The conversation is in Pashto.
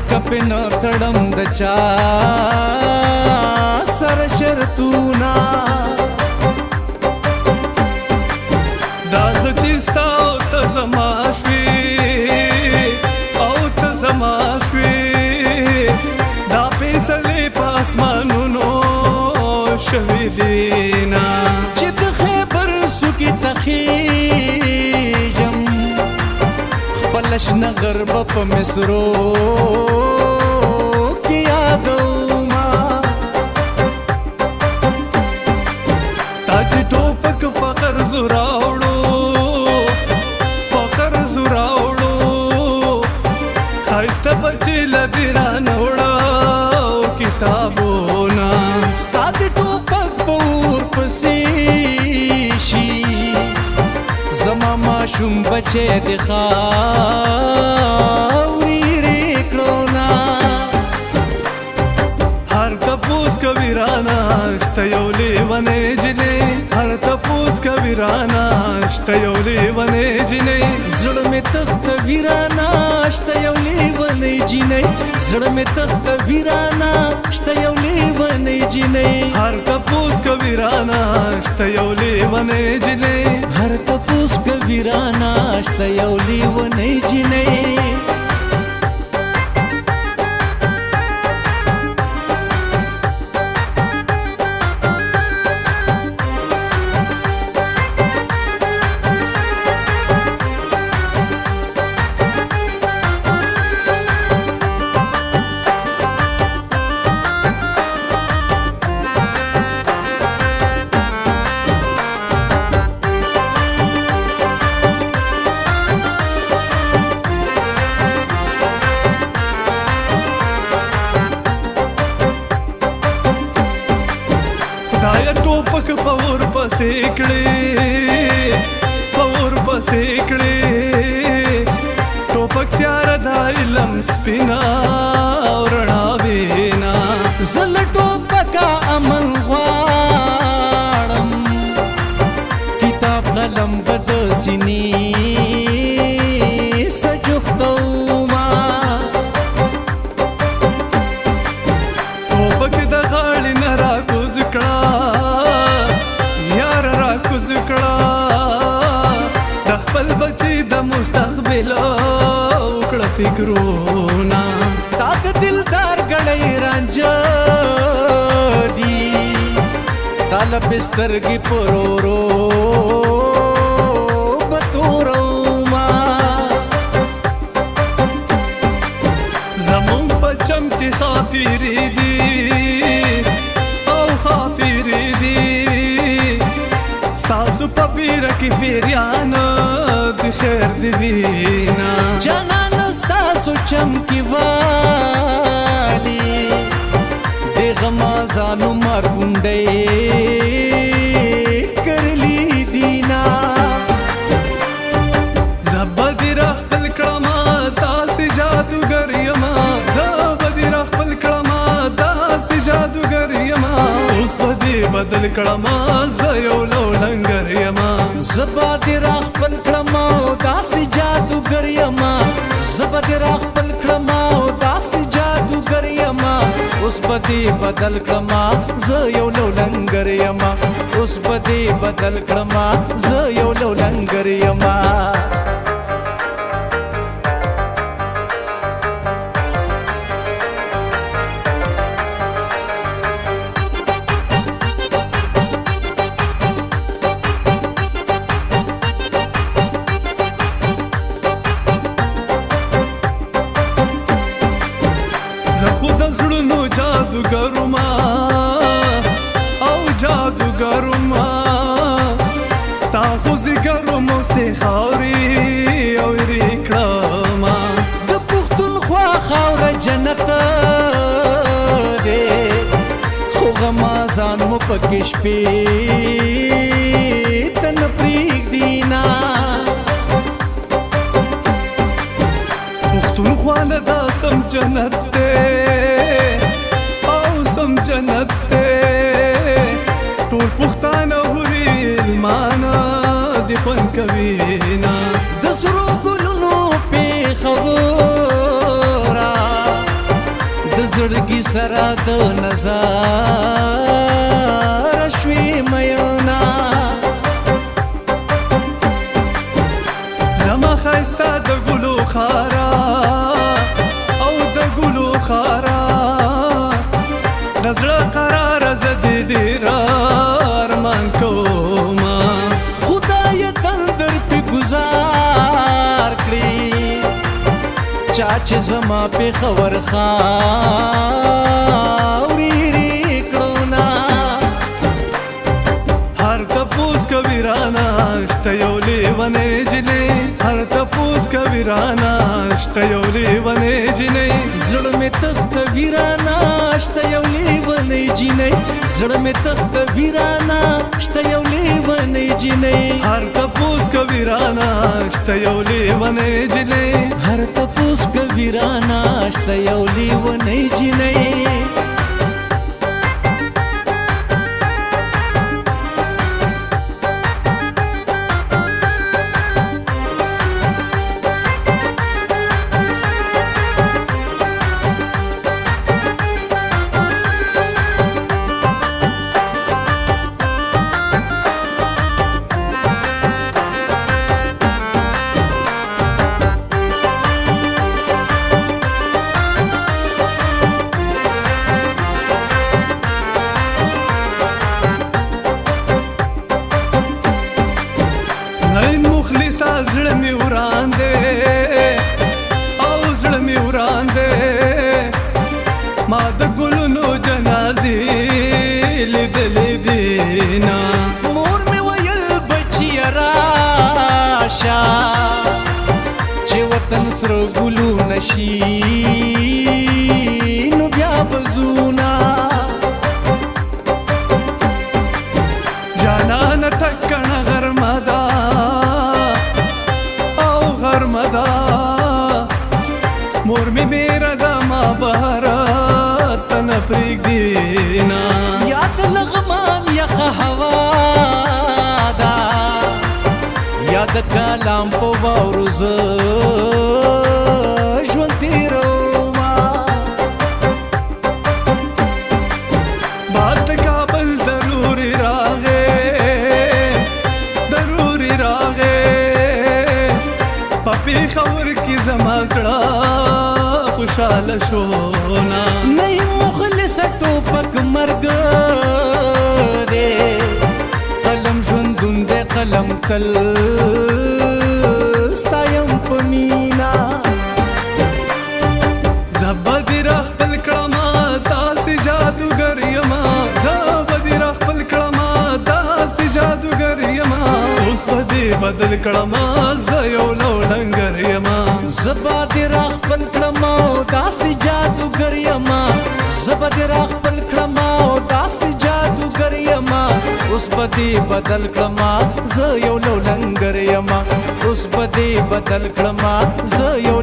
زکه په نه تړم د چا سره شرطونه دا زه چې ستا او ته زما شوې او ته زما شوې دا فیصلې په اسمانونو شوې دي نه چې د خیبر څوکې ته خیژم خپله شنه غربه په مصرو کې یادومه تا چې ټوپک په قرض راوړو په قرض راوړو ښایسته بچې له دې رانه وړه کتابونه ستا د ټوپک به ورپسې شي زما ماشوم بچی د خاورې رې کړو نه هر تپوس کوي رانه شته یو لیونی جنۍ هر تپوس کوي رانه شته یو لیونی جنۍ زړه مې تختوي رانه شته یو لیونی جنۍ زړه مې تختوي رانه شته یو لیونی جنۍ هر تپوس کوي رانه شته یو لیونی جنۍ هر تپوس کوي رانه شته یو لیونی جنۍ خدایه ټوپک په ورپسې کړې په ورپسې کړې ټوپک تیاره د علم سپینه او رڼا وینا زه له ټوپکه امن غواړم کتاب قلم به د سینې سجفتومه ټوپک د غاړې نه راکوز کړه یار راکوز کړه د خپل بچي د مستقبل وکړه فکرونه تا د دلدار ګړی رانجه دي تا له بسترګې پرورو بتورومه زمون په چم کې خافرې دي او خافرې دي ستاسو په بیره کې پیریان د خیر د وینا جانان ستاسو چم کې والي د غمازانو مرګونډۍ کرلی دینا زه به دې راخپل کړمه داسې جادوګر یمه زه به دې راخپل کړمه داسې جادوګر یمه اوس به دې بدل کړمه زه یو لولنګر یمه زه به دې راخپل کړمه داسې جادوګر یمه زه به دې راخپل کړمه داسې جادوګر یمه اوس به دې بدل کړمه زه یو لولنګر یمه اوس به دې بدل کړمه زه یو لولنګر یمه زه خو د زړونو جادوګرما او جادوګرما ستا خو زیګرمو ستې خاورې او یې کړما د پښتونخوا خاوره جنت دی خو غمازان مو پکې شپې ته نه پرېږدي نه پښتونخوا نه دا سم جنت دی او سم جنت دی ټول پښتانه هوري المانه دې خوند کوي نه د سرو ګلونو پېښوره زړګي سره د نظر شوي مینا زما ښایسته د ګلو خارا او د ګلو خارا د زړه قرار زه دې ډېر ارمان کومه خدای تل در پې ګزار کړي چا چې زما پېښور خاورې کړو نه هر تپوس کوي رانه شته یو لیونۍ جینۍ هر تپوس کوي رانه شته یو لیونۍ جینۍ زړه مې تختوي رانه شته یو لیونۍ جینۍ زړه مې تختوي رانه شته یو لیونۍ جینۍ هر تپوس کوي رانه شته یو لیونۍ جینۍ هر تپوس کوي رانه شته یو لیونۍ جینۍ زړه مې وران دی او زړه مې وران دی ما د ګلونو جنازې لیدلې دي نه مور مې ویل بچیه راشه چې وطن سره ګلونه شي نو بیا به ځو نه جانانه ټکنه غرمه ده مور می میرا دا ما بهارات تنه پرېږدي نه یاد لغمان یخه هوا ده یاد کلام په واورو زه ژوند تېرومه باد د کابل ضروري راغی ضروري راغی په پېښور کې زما زړه خوشحاله شو نه نه مخلصه ټوپک مرګ دی قلم ژوندون دی قلم تل ستایم په مینا زه به دې راخپل کړمه داسې جادوګر یمه زه به دې راخپل کړمه داسې جادوګر یمه اوس به دې بدل کړمه زه یو لوډنګر یمه زه به دې راخپل کړمه داسې جادوګر یمه زه به دې راخپل کړمه داسې جادوګر یمه اوس به دې بدل کړمه زه یو لوډنګر یمه اوس به دې بدل کړمه زه یو